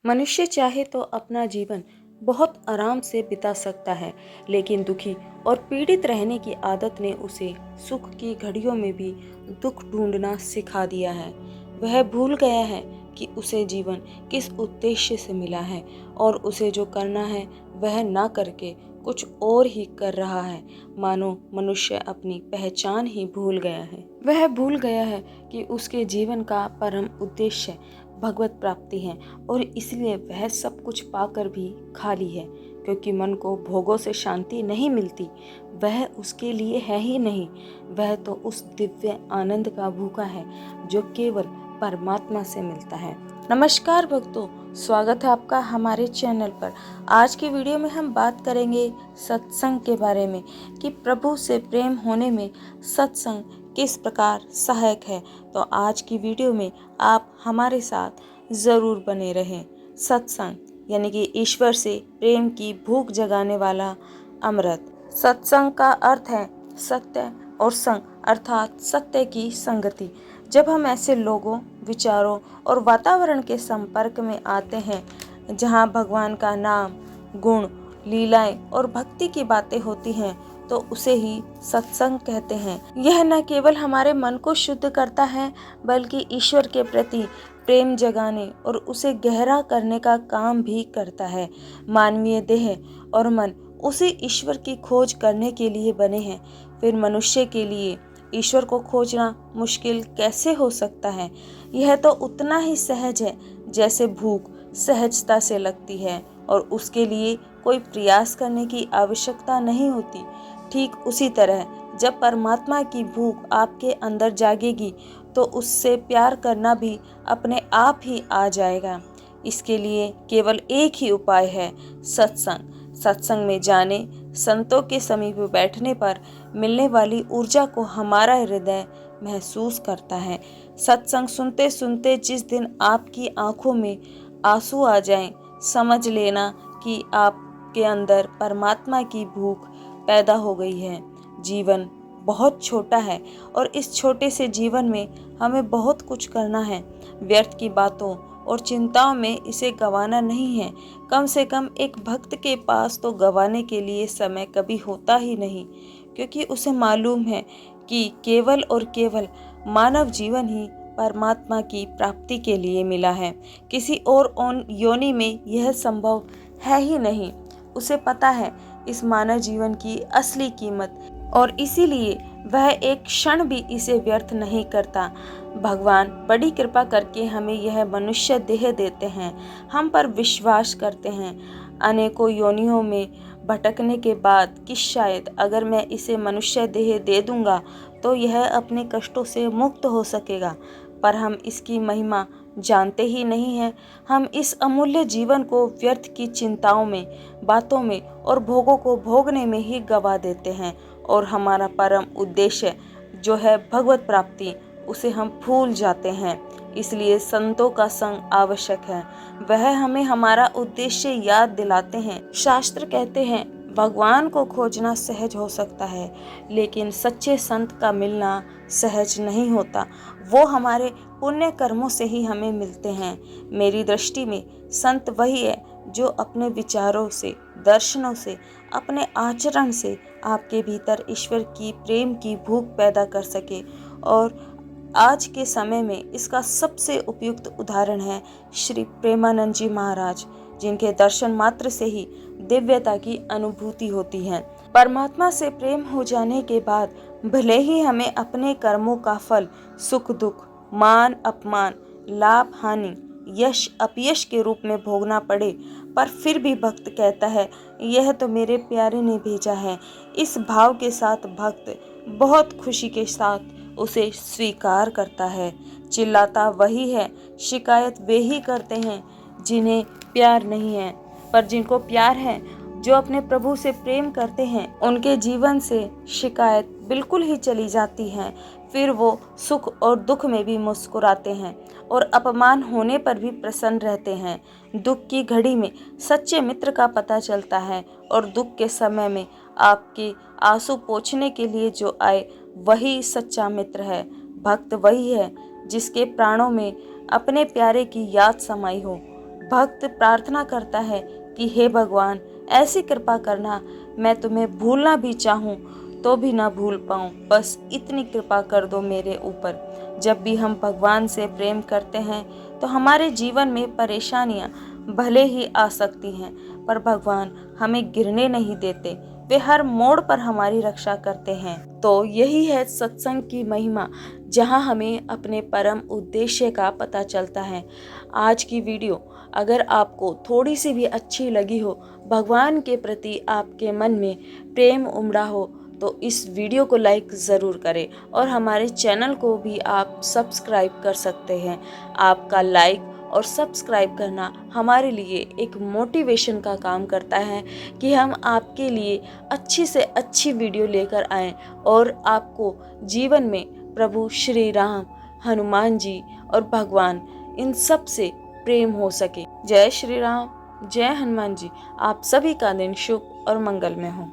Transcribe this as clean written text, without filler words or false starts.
मनुष्य चाहे तो अपना जीवन बहुत आराम से बिता सकता है, लेकिन दुखी और पीड़ित रहने की आदत ने उसे सुख की घड़ियों में भी दुख ढूंढना सिखा दिया है। वह भूल गया है कि उसे जीवन किस उद्देश्य से मिला है और उसे जो करना है वह ना करके कुछ और ही कर रहा है। मानो मनुष्य अपनी पहचान ही भूल गया है। वह भूल गया है कि उसके जीवन का परम उद्देश्य भगवत प्राप्ति है और इसलिए वह सब कुछ पाकर भी खाली है, क्योंकि मन को भोगों से शांति नहीं मिलती। वह उसके लिए है ही नहीं, वह तो उस दिव्य आनंद का भूखा है जो केवल परमात्मा से मिलता है। नमस्कार भक्तों, स्वागत है आपका हमारे चैनल पर। आज की वीडियो में हम बात करेंगे सत्संग के बारे में कि प्रभु से प्रेम होने में सत्संग किस प्रकार सहायक है। तो आज की वीडियो में आप हमारे साथ ज़रूर बने रहें। सत्संग यानी कि ईश्वर से प्रेम की भूख जगाने वाला अमृत। सत्संग का अर्थ है सत्य और संग अर्थात सत्य की संगति। जब हम ऐसे लोगों, विचारों और वातावरण के संपर्क में आते हैं जहाँ भगवान का नाम, गुण, लीलाएं और भक्ति की बातें होती हैं, तो उसे ही सत्संग कहते हैं। यह न केवल हमारे मन को शुद्ध करता है, बल्कि ईश्वर के प्रति प्रेम जगाने और उसे गहरा करने का काम भी करता है। मानवीय देह और मन उसी ईश्वर की खोज करने के लिए बने हैं। फिर मनुष्य के लिए ईश्वर को खोजना मुश्किल कैसे हो सकता है? यह तो उतना ही सहज है जैसे भूख सहजता से लगती है और उसके लिए कोई प्रयास करने की आवश्यकता नहीं होती। ठीक उसी तरह जब परमात्मा की भूख आपके अंदर जागेगी तो उससे प्यार करना भी अपने आप ही आ जाएगा। इसके लिए केवल एक ही उपाय है, सत्संग। सत्संग में जाने, संतों के समीप बैठने पर मिलने वाली ऊर्जा को हमारा हृदय महसूस करता है। सत्संग सुनते सुनते जिस दिन आपकी आंखों में आंसू आ जाएं, समझ लेना कि आपके अंदर परमात्मा की भूख पैदा हो गई है। जीवन बहुत छोटा है और इस छोटे से जीवन में हमें बहुत कुछ करना है। व्यर्थ की बातों और चिंताओं में इसे गंवाना नहीं है। कम से कम एक भक्त के पास तो गंवाने के लिए समय कभी होता ही नहीं, क्योंकि उसे मालूम है कि केवल और केवल मानव जीवन ही परमात्मा की प्राप्ति के लिए मिला है। किसी और योनि में यह संभव है ही नहीं। उसे पता है इस मानव जीवन की असली कीमत और इसीलिए वह एक क्षण भी इसे व्यर्थ नहीं करता। भगवान बड़ी कृपा करके हमें यह मनुष्य देह देते हैं, हम पर विश्वास करते हैं। अनेकों योनियों में भटकने के बाद कि शायद अगर मैं इसे मनुष्य देह दे दूंगा तो यह अपने कष्टों से मुक्त हो सकेगा, पर हम इसकी महिमा जानते ही नहीं हैं। हम इस अमूल्य जीवन को व्यर्थ की चिंताओं में, बातों में और भोगों को भोगने में ही गवा देते हैं और हमारा परम उद्देश्य जो है भगवत प्राप्ति, उसे हम भूल जाते हैं। इसलिए संतों का संग आवश्यक है। वह हमें हमारा उद्देश्य याद दिलाते हैं। शास्त्र कहते हैं भगवान को खोजना सहज हो सकता है, लेकिन सच्चे संत का मिलना सहज नहीं होता। वो हमारे पुण्य कर्मों से ही हमें मिलते हैं। मेरी दृष्टि में संत वही है जो अपने विचारों से, दर्शनों से, अपने आचरण से आपके भीतर ईश्वर की प्रेम की भूख पैदा कर सके। और आज के समय में इसका सबसे उपयुक्त उदाहरण है श्री प्रेमानंद जी महाराज, जिनके दर्शन मात्र से ही दिव्यता की अनुभूति होती है। परमात्मा से प्रेम हो जाने के बाद भले ही हमें अपने कर्मों का फल सुख दुख, मान अपमान, लाभ हानि, यश अपयश के रूप में भोगना पड़े, पर फिर भी भक्त कहता है यह तो मेरे प्यारे ने भेजा है। इस भाव के साथ भक्त बहुत खुशी के साथ उसे स्वीकार करता है। चिल्लाता वही है, शिकायत वे ही करते हैं जिन्हें प्यार नहीं है, पर जिनको प्यार है, जो अपने प्रभु से प्रेम करते हैं, उनके जीवन से शिकायत बिल्कुल ही चली जाती है। फिर वो सुख और दुख में भी मुस्कुराते हैं और अपमान होने पर भी प्रसन्न रहते हैं। दुख की घड़ी में सच्चे मित्र का पता चलता है और दुख के समय में आपके आंसू पोंछने के लिए जो आए वही सच्चा मित्र है। भक्त वही है जिसके प्राणों में अपने प्यारे की याद समाई हो। भक्त प्रार्थना करता है कि हे भगवान, ऐसी कृपा करना, मैं तुम्हें भूलना भी चाहूँ तो भी ना भूल पाऊँ, बस इतनी कृपा कर दो मेरे ऊपर। जब भी हम भगवान से प्रेम करते हैं तो हमारे जीवन में परेशानियाँ भले ही आ सकती हैं, पर भगवान हमें गिरने नहीं देते। वे हर मोड़ पर हमारी रक्षा करते हैं। तो यही है सत्संग की महिमा, जहाँ हमें अपने परम उद्देश्य का पता चलता है। आज की वीडियो अगर आपको थोड़ी सी भी अच्छी लगी हो, भगवान के प्रति आपके मन में प्रेम उमड़ा हो, तो इस वीडियो को लाइक ज़रूर करें और हमारे चैनल को भी आप सब्सक्राइब कर सकते हैं। आपका लाइक और सब्सक्राइब करना हमारे लिए एक मोटिवेशन का काम करता है कि हम आपके लिए अच्छी से अच्छी वीडियो लेकर आएँ और आपको जीवन में प्रभु श्री राम, हनुमान जी और भगवान, इन सब से प्रेम हो सके। जय श्री राम, जय हनुमान जी। आप सभी का दिन शुभ और मंगलमय हो।